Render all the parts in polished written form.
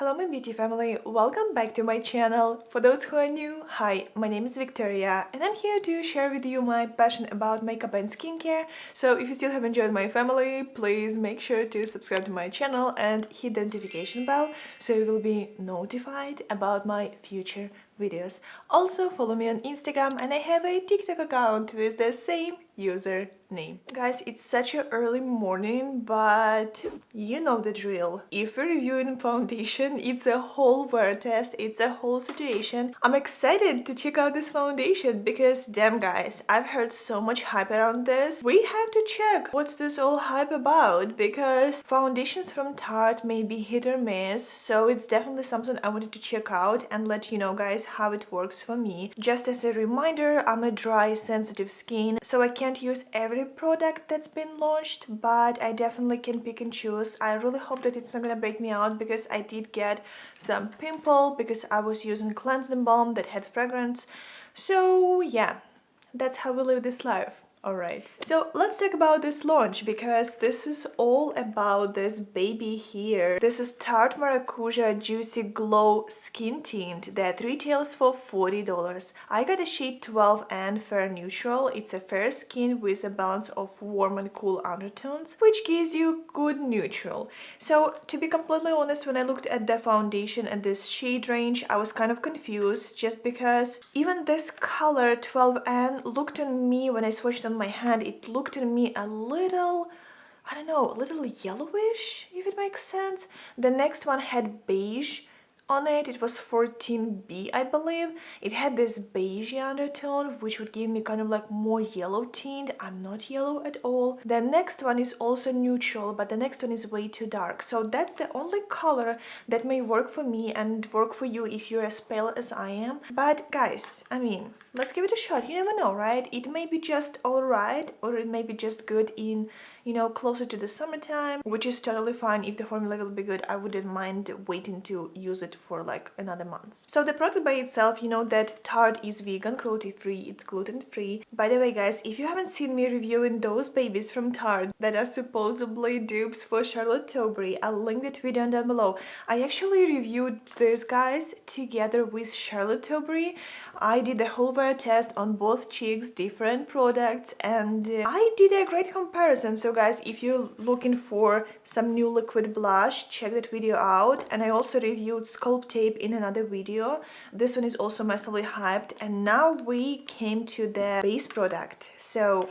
Hello my beauty family, welcome back to my channel. For those who are new, hi, my name is Victoria and I'm here to share with you my passion about makeup and skincare. So if you still haven't joined my family, please make sure to subscribe to my channel and hit the notification bell so you will be notified about my future videos. Also follow me on Instagram and I have a TikTok account with the same username. Guys, it's such an early morning, but you know the drill. If we're reviewing foundation, it's a whole wear test, it's a whole situation. I'm excited to check out this foundation because damn guys, I've heard so much hype around this. We have to check what's this all hype about because foundations from Tarte may be hit or miss, so it's definitely something I wanted to check out and let you know guys how it works for me. Just as a reminder, I'm a dry sensitive skin, so I can't use every product that's been launched, but I definitely can pick and choose. I really hope that it's not gonna break me out because I did get some pimple because I was using cleansing balm that had fragrance. So yeah, that's how we live this life. Alright, so let's talk about this launch because this is all about this baby here. This is Tarte Maracuja Juicy Glow Skin Tint that retails for $40. I got a shade 12 and fair neutral. It's a fair skin with a balance of warm and cool undertones, which gives you good neutral. So to be completely honest, when I looked at the foundation and this shade range, I was kind of confused just because even this color 12N looked on me when I swatched on my hand, it looked at me a little, I don't know, a little yellowish, if it makes sense. The next one had beige on it. It was 14B, I believe. It had this beige undertone, which would give me kind of like more yellow tint. I'm not yellow at all. The next one is also neutral, but the next one is way too dark. So that's the only color that may work for me and work for you if you're as pale as I am. But guys, I mean, let's give it a shot. You never know, right? It may be just alright, or it may be just good in, you know, closer to the summertime, which is totally fine. If the formula will be good, I wouldn't mind waiting to use it for like another month. So the product by itself, you know that Tarte is vegan, cruelty-free, it's gluten-free. By the way guys, if you haven't seen me reviewing those babies from Tarte that are supposedly dupes for Charlotte Tilbury, I'll link that video down below. I actually reviewed these guys together with Charlotte Tilbury. I did the whole wear test on both cheeks, different products, and I did a great comparison. So guys, if you're looking for some new liquid blush, check that video out. And I also reviewed Sculpt Tape in another video. This one is also massively hyped. And now we came to the base product. So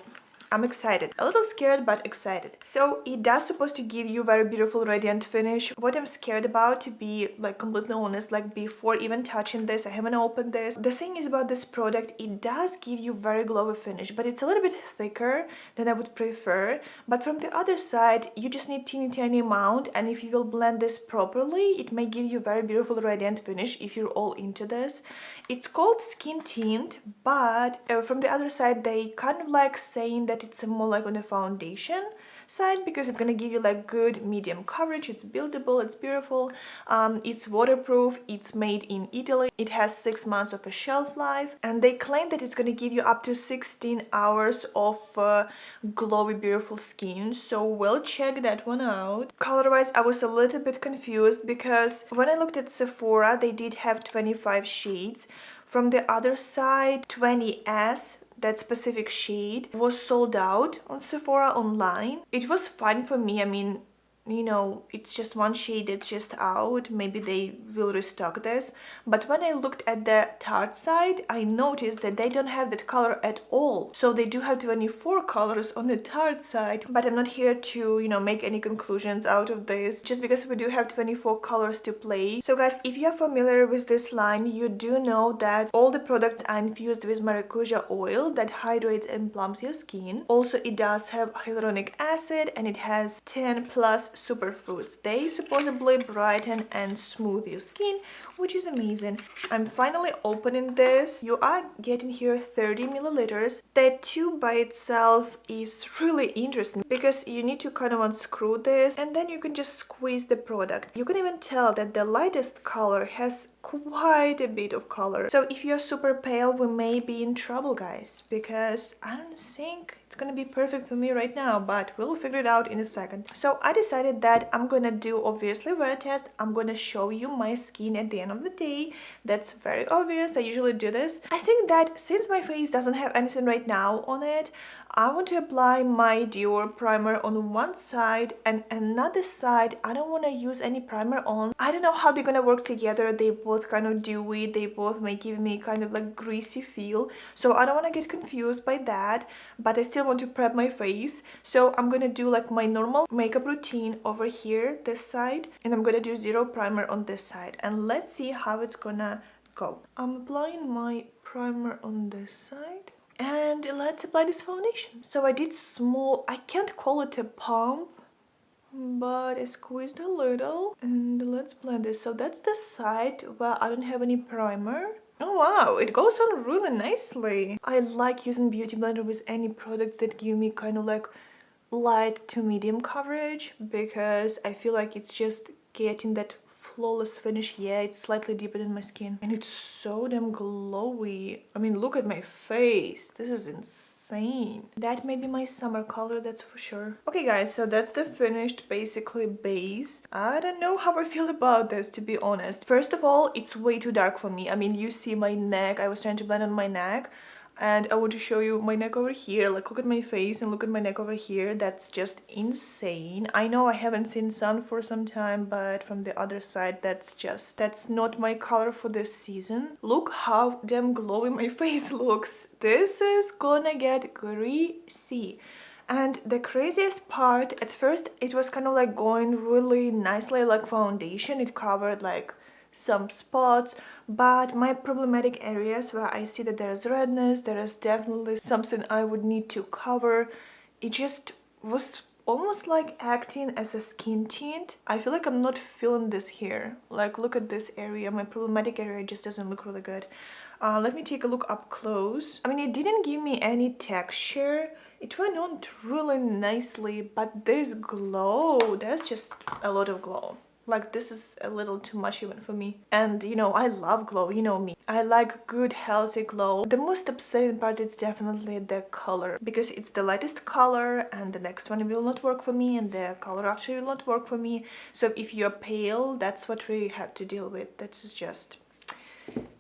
I'm excited. A little scared, but excited. So it does supposed to give you very beautiful radiant finish. What I'm scared about, to be like completely honest, like before even touching this, I haven't opened this. The thing is about this product, it does give you very glowy finish, but it's a little bit thicker than I would prefer. But from the other side, you just need tiny amount, and if you will blend this properly, it may give you very beautiful radiant finish if you're all into this. It's called Skin Tint, but from the other side, they kind of like saying that it's more like on the foundation side because it's gonna give you like good medium coverage. It's buildable, it's beautiful, it's waterproof, it's made in Italy, it has 6 months of a shelf life, and they claim that it's gonna give you up to 16 hours of glowy beautiful skin. So we'll check that one out. Color wise, I was a little bit confused because when I looked at Sephora, they did have 25 shades. From the other side, 20S, that specific shade, was sold out on Sephora online. It was fine for me. I mean, you know, it's just one shade that's just out. Maybe they will restock this. But when I looked at the Tarte side, I noticed that they don't have that color at all. So they do have 24 colors on the Tarte side. But I'm not here to, you know, make any conclusions out of this, just because we do have 24 colors to play. So guys, if you're familiar with this line, you do know that all the products are infused with maracuja oil that hydrates and plumps your skin. Also, it does have hyaluronic acid and it has 10+ superfoods. They supposedly brighten and smooth your skin, which is amazing. I'm finally opening this. You are getting here 30 milliliters. The tube by itself is really interesting because you need to kind of unscrew this and then you can just squeeze the product. You can even tell that the lightest color has quite a bit of color. So if you're super pale, we may be in trouble, guys, because I don't think it's gonna be perfect for me right now, but we'll figure it out in a second. So I decided that I'm gonna do, obviously, wear test. I'm gonna show you my skin at the end of the day. That's very obvious. I usually do this. I think that since my face doesn't have anything right now on it, I want to apply my Dior primer on one side, and another side I don't want to use any primer on. I don't know how they're gonna work together. They both kind of dewy, they both may give me kind of like greasy feel, so I don't want to get confused by that, but I still want to prep my face. So I'm gonna do like my normal makeup routine over here, this side, and I'm gonna do zero primer on this side, and let's see how it's gonna go. I'm applying my primer on this side. And let's apply this foundation. So I did small, I can't call it a pump, but I squeezed a little. And let's blend this. So that's the side where I don't have any primer. Oh wow, it goes on really nicely. I like using Beauty Blender with any products that give me kind of like light to medium coverage, because I feel like it's just getting that flawless finish. Yeah, it's slightly deeper than my skin, and it's so damn glowy. I mean, look at my face. This is insane. That may be my summer color, that's for sure. Okay guys, so that's the finished basically base. I don't know how I feel about this, to be honest. First of all, it's way too dark for me. I mean, you see my neck. I was trying to blend on my neck, and I want to show you my neck over here. Like, look at my face and look at my neck over here. That's just insane. I know I haven't seen sun for some time, but from the other side, that's not my color for this season. Look how damn glowy my face looks. This is gonna get greasy. And the craziest part, at first it was kind of like going really nicely like foundation. It covered like some spots, but my problematic areas where I see that there's redness, there is definitely something I would need to cover. It just was almost like acting as a skin tint. I feel like I'm not feeling this here. Like, look at this area. My problematic area just doesn't look really good. Let me take a look up close. I mean, it didn't give me any texture. It went on really nicely, but this glow, there's just a lot of glow. Like, this is a little too much even for me. And you know, I love glow, you know me. I like good healthy glow. The most upsetting part is definitely the color, because it's the lightest color and the next one will not work for me and the color after will not work for me. So if you're pale, that's what we have to deal with. That's just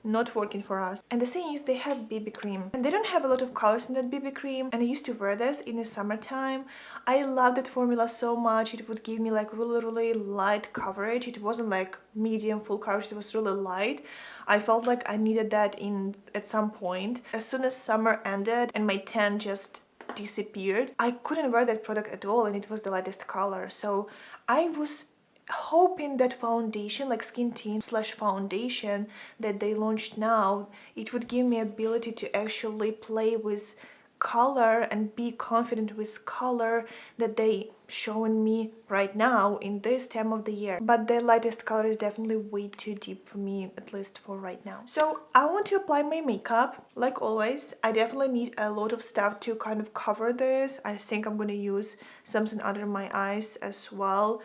not working for us. And the thing is, they have BB cream and they don't have a lot of colors in that BB cream, and I used to wear this in the summertime. I love that formula so much. It would give me like really light coverage. It wasn't like medium full coverage, it was really light. I felt like I needed that at some point. As soon as summer ended and my tan just disappeared, I couldn't wear that product at all, and it was the lightest color. So I was hoping that foundation, like skin tint slash foundation that they launched now, it would give me ability to actually play with color and be confident with color that they showing me right now in this time of the year. But the lightest color is definitely way too deep for me, at least for right now. So I want to apply my makeup. Like always, I definitely need a lot of stuff to kind of cover this. I think I'm gonna use something under my eyes as well.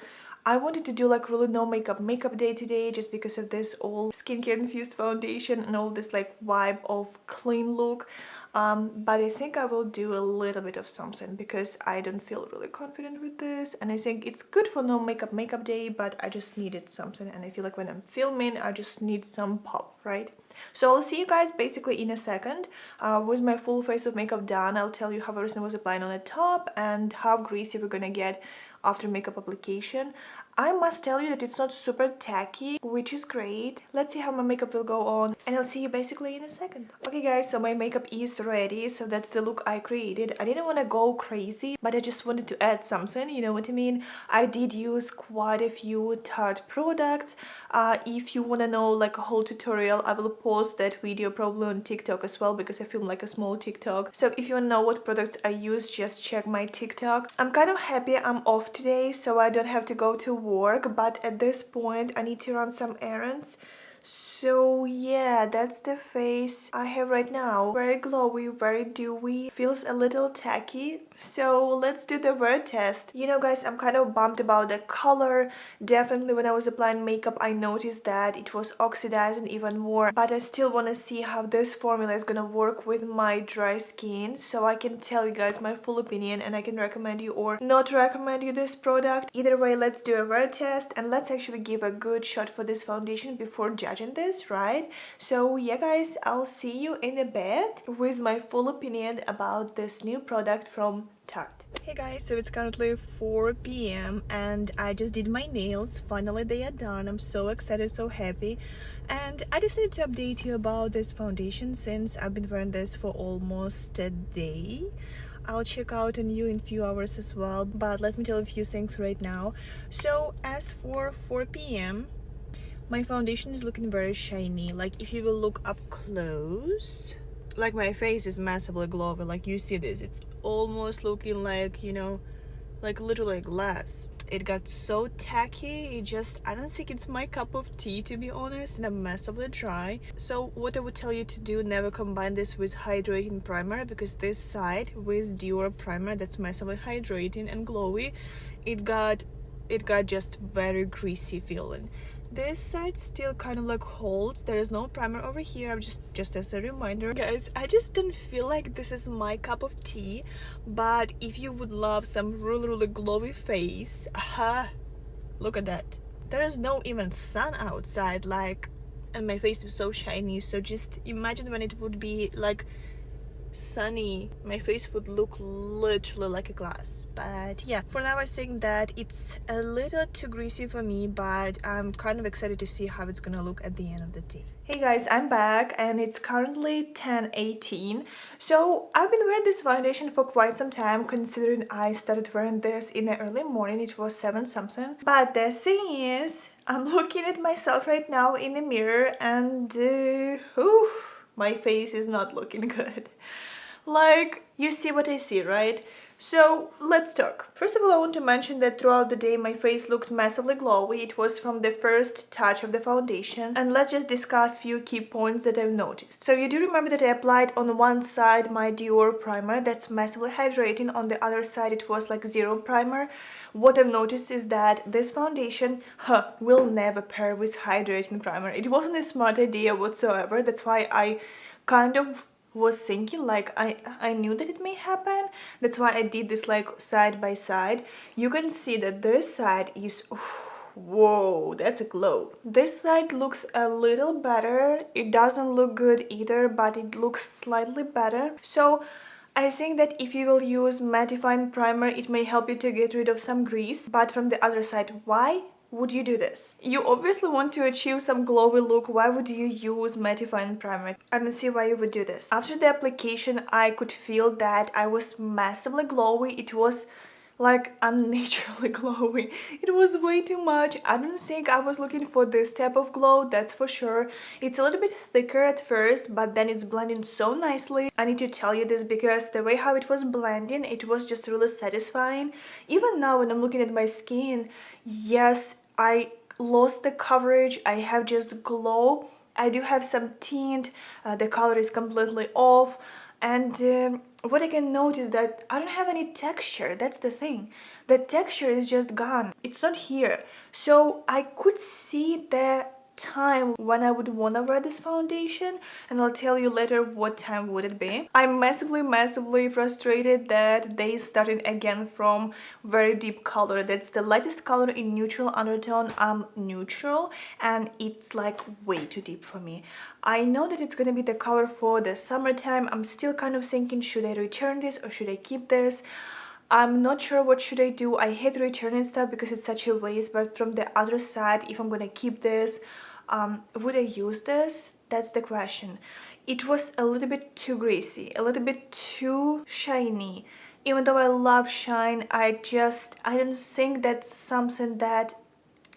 I wanted to do like really no makeup day today, just because of this all skincare infused foundation and all this like vibe of clean look. But I think I will do a little bit of something, because I don't feel really confident with this, and I think it's good for no makeup day, but I just needed something, and I feel like when I'm filming I just need some pop, right? So I'll see you guys basically in a second. With my full face of makeup done, I'll tell you how everything was applying on the top and how greasy we're gonna get after makeup application. I must tell you that it's not super tacky, which is great. Let's see how my makeup will go on, and I'll see you basically in a second. Okay guys, so my makeup is ready, so that's the look I created. I didn't want to go crazy, but I just wanted to add something, you know what I mean? I did use quite a few Tarte products. If you want to know like a whole tutorial, I will post that video probably on TikTok as well, because I film like a small TikTok. So if you want to know what products I use, just check my TikTok. I'm kind of happy I'm off today, so I don't have to go to work, but at this point I need to run some errands. So yeah, that's the face I have right now. Very glowy, very dewy, feels a little tacky. So let's do the wear test. You know guys, I'm kind of bummed about the color. Definitely when I was applying makeup I noticed that it was oxidizing even more. But I still want to see how this formula is gonna work with my dry skin, so I can tell you guys my full opinion and I can recommend you or not recommend you this product. Either way, let's do a wear test and let's actually give a good shot for this foundation before judging this, right? So yeah guys, I'll see you in a bit with my full opinion about this new product from Tarte. Hey guys, so it's currently 4 p.m. and I just did my nails. Finally they are done. I'm so excited, so happy. And I decided to update you about this foundation since I've been wearing this for almost a day. I'll check out on you in a few hours as well, but let me tell you a few things right now. So as for 4 p.m., my foundation is looking very shiny. Like if you will look up close, like my face is massively glowy. Like you see this, it's almost looking like, you know, like literally glass. It got so tacky, I don't think it's my cup of tea, to be honest, and I'm massively dry. So what I would tell you to do, never combine this with hydrating primer, because this side with Dior primer that's massively hydrating and glowy, it got just very greasy feeling. This side still kind of like holds. There is no primer over here. I'm just as a reminder guys, I just don't feel like this is my cup of tea. But if you would love some really glowy face, look at that. There is no even sun outside, like, and my face is so shiny. So just imagine when it would be like sunny, my face would look literally like a glass. But yeah, for now I think that it's a little too greasy for me, but I'm kind of excited to see how it's gonna look at the end of the day. Hey guys, I'm back and it's currently 10:18. So I've been wearing this foundation for quite some time, considering I started wearing this in the early morning. It was 7 something. But the thing is, I'm looking at myself right now in the mirror and my face is not looking good. Like, you see what I see, right? So let's talk. First of all, I want to mention that throughout the day my face looked massively glowy. It was from the first touch of the foundation. And let's just discuss few key points that I've noticed. So you do remember that I applied on one side my Dior primer that's massively hydrating. On the other side it was like zero primer. What I've noticed is that this foundation will never pair with hydrating primer. It wasn't a smart idea whatsoever. That's why I kind of was thinking, like, I knew that it may happen. That's why I did this like side by side. You can see that this side is whoa, that's a glow. This side looks a little better. It doesn't look good either, but it looks slightly better. So I think that if you will use mattifying primer, it may help you to get rid of some grease. But from the other side, why would you do this? You obviously want to achieve some glowy look. Why would you use mattifying primer? I don't see why you would do this. After the application, I could feel that I was massively glowy. It was like unnaturally glowy. It was way too much. I don't think I was looking for this type of glow, that's for sure. It's a little bit thicker at first, but then it's blending so nicely. I need to tell you this because the way how it was blending, it was just really satisfying. Even now when I'm looking at my skin, yes, I lost the coverage. I have just glow. I do have some tint. The color is completely off. And what I can notice that I don't have any texture. That's the thing. The texture is just gone. It's not here. So I could see the time when I would want to wear this foundation, and I'll tell you later what time would it be. I'm massively frustrated that they started again from very deep color. That's the lightest color in neutral undertone. I'm neutral and it's like way too deep for me. I know that it's gonna be the color for the summertime. I'm still kind of thinking, should I return this or should I keep this? I'm not sure what should I do. I hate returning stuff because it's such a waste, but from the other side, if I'm gonna keep this, would I use this? That's the question. It was a little bit too greasy, a little bit too shiny. Even though I love shine, I don't think that's something that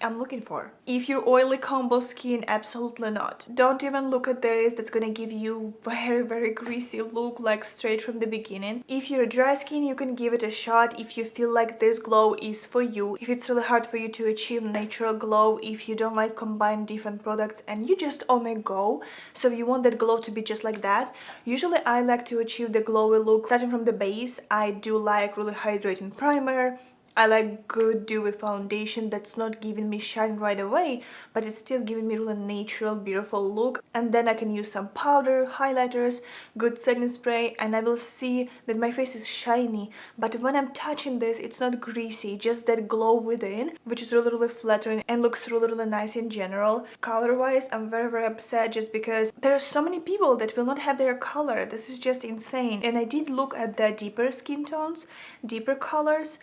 I'm looking for. If you're oily combo skin, absolutely not. Don't even look at this. That's gonna give you very greasy look, like straight from the beginning. If you're dry skin, you can give it a shot if you feel like this glow is for you. If it's really hard for you to achieve natural glow, if you don't like combine different products and you just on a go, so you want that glow to be just like that. Usually I like to achieve the glowy look starting from the base. I do like really hydrating primer. I like good dewy foundation that's not giving me shine right away, but it's still giving me really natural, beautiful look. And then I can use some powder, highlighters, good setting spray, and I will see that my face is shiny. But when I'm touching this, it's not greasy, just that glow within, which is really flattering and looks really nice in general. Color-wise, I'm very upset just because there are so many people that will not have their color. This is just insane. And I did look at the deeper skin tones, deeper colors,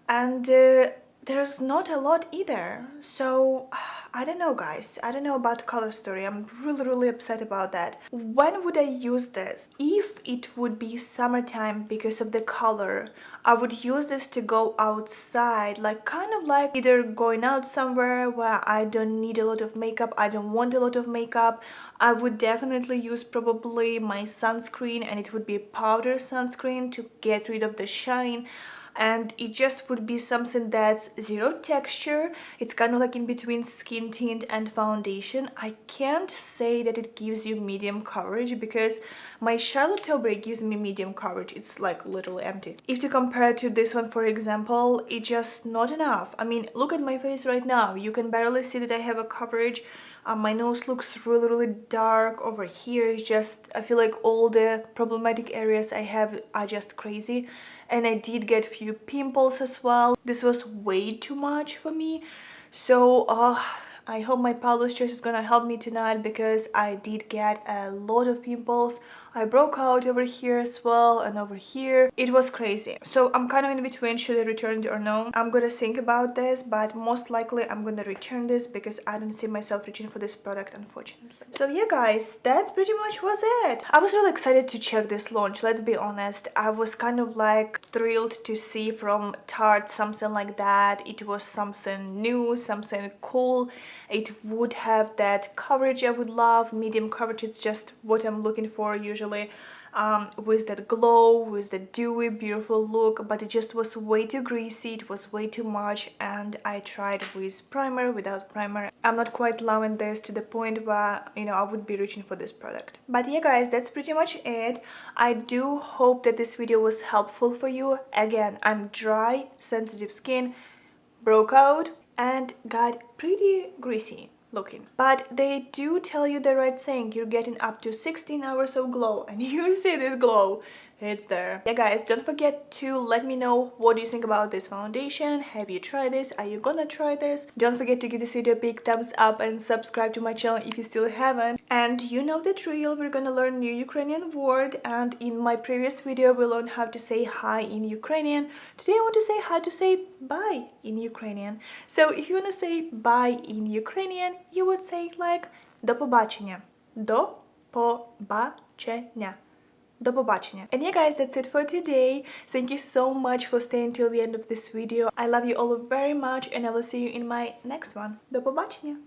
and there's not a lot either. So I don't know, guys. I don't know about color story. I'm really upset about that. When would I use this? If it would be summertime because of the color, I would use this to go outside, like kind of like either going out somewhere where I don't need a lot of makeup, I don't want a lot of makeup. I would definitely use probably my sunscreen, and it would be powder sunscreen to get rid of the shine. And it just would be something that's zero texture. It's kind of like in between skin tint and foundation. I can't say that it gives you medium coverage because my Charlotte Tilbury gives me medium coverage. It's like literally empty. If you compare to this one, for example, it's just not enough. I mean, look at my face right now. You can barely see that I have a coverage. My nose looks really dark. Over here is just, I feel like all the problematic areas I have are just crazy. And I did get few pimples as well. This was way too much for me. So I hope my Paula's Choice is gonna help me tonight because I did get a lot of pimples. I broke out over here as well and over here. It was crazy. So I'm kind of in between, should I return it or no. I'm gonna think about this, but most likely I'm gonna return this because I don't see myself reaching for this product, unfortunately. So yeah, guys, that's pretty much was it. I was really excited to check this launch, let's be honest. I was kind of like thrilled to see from Tarte something like that. It was something new, something cool. It would have that coverage I would love. Medium coverage, it's just what I'm looking for usually. With that glow, with the dewy, beautiful look, but it just was way too greasy, it was way too much, and I tried with primer, without primer. I'm not quite loving this to the point where, you know, I would be reaching for this product. But yeah, guys, that's pretty much it. I do hope that this video was helpful for you. Again, I'm dry, sensitive skin, broke out, and got pretty greasy looking. But they do tell you the right thing. You're getting up to 16 hours of glow, and you see this glow. It's there. Yeah, guys, don't forget to let me know what do you think about this foundation. Have you tried this? Are you gonna try this? Don't forget to give this video a big thumbs up and subscribe to my channel if you still haven't. And you know the drill, we're gonna learn new Ukrainian word, and in my previous video we learned how to say hi in Ukrainian. Today I want to say how to say bye in Ukrainian. So if you want to say bye in Ukrainian, you would say like до побачення. До побачення. До побачення. And yeah, guys, that's it for today. Thank you so much for staying till the end of this video. I love you all very much, and I will see you in my next one. До побачення.